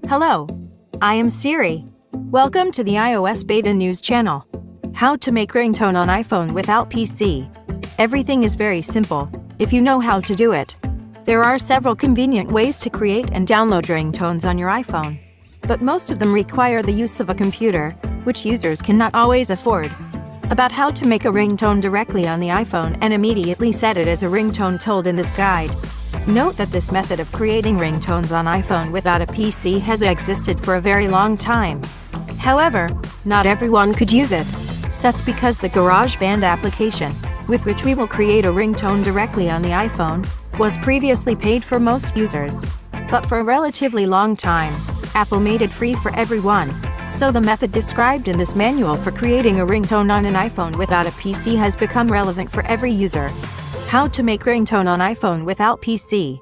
Hello, I am Siri. Welcome to the iOS Beta News channel. How to make ringtone on iPhone without PC. Everything is very simple, if you know how to do it. There are several convenient ways to create and download ringtones on your iPhone. But most of them require the use of a computer, which users cannot always afford. About how to make a ringtone directly on the iPhone and immediately set it as a ringtone told in this guide. Note that this method of creating ringtones on iPhone without a PC has existed for a very long time. However, not everyone could use it. That's because the GarageBand application, with which we will create a ringtone directly on the iPhone, was previously paid for most users. But for a relatively long time, Apple made it free for everyone, so the method described in this manual for creating a ringtone on an iPhone without a PC has become relevant for every user. How to make ringtone on iPhone without PC.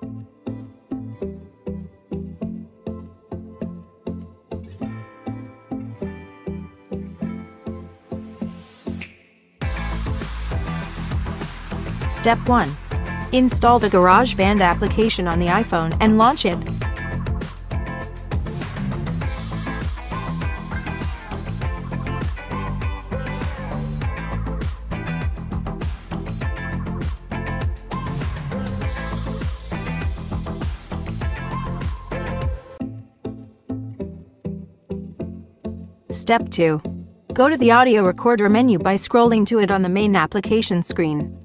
Step 1. Install the GarageBand application on the iPhone and launch it. Step 2. Go to the audio recorder menu by scrolling to it on the main application screen.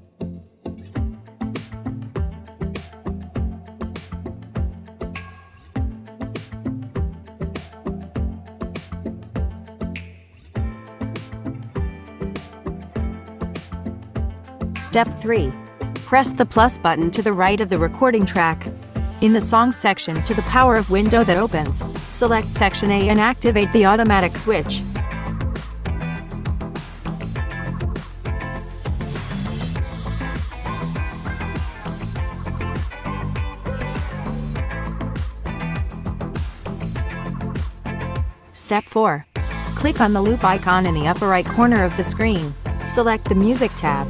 Step 3. Press the plus button to the right of the recording track. In the Songs section to the Power of window that opens, select Section A and activate the automatic switch. Step 4. Click on the loop icon in the upper right corner of the screen. Select the Music tab.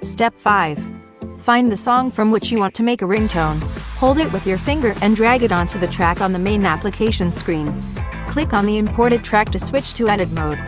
Step 5. Find the song from which you want to make a ringtone. Hold it with your finger and drag it onto the track on the main application screen. Click on the imported track to switch to edit mode.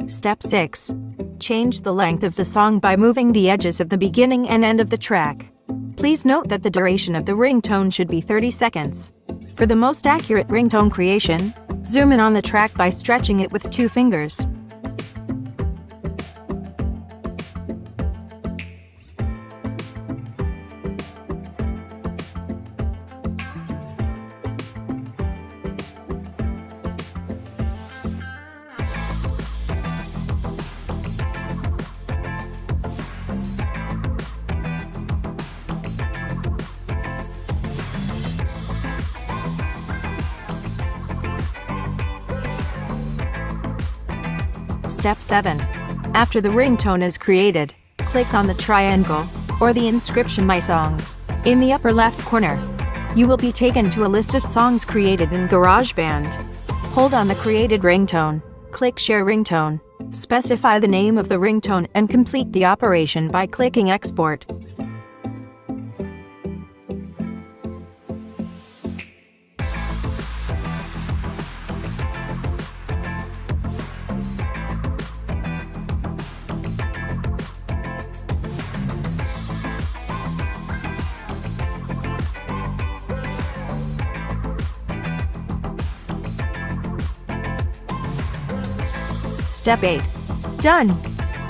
Step 6. Change the length of the song by moving the edges of the beginning and end of the track. Please note that the duration of the ringtone should be 30 seconds. For the most accurate ringtone creation, zoom in on the track by stretching it with 2 fingers. Step 7. After the ringtone is created, click on the triangle, or the inscription My Songs, in the upper left corner. You will be taken to a list of songs created in GarageBand. Hold on the created ringtone, click Share Ringtone, specify the name of the ringtone and complete the operation by clicking Export. Step 8. Done!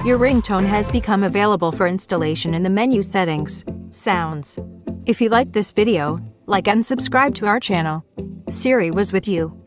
Your ringtone has become available for installation in the menu settings, Sounds. If you liked this video, like and subscribe to our channel. Siri was with you.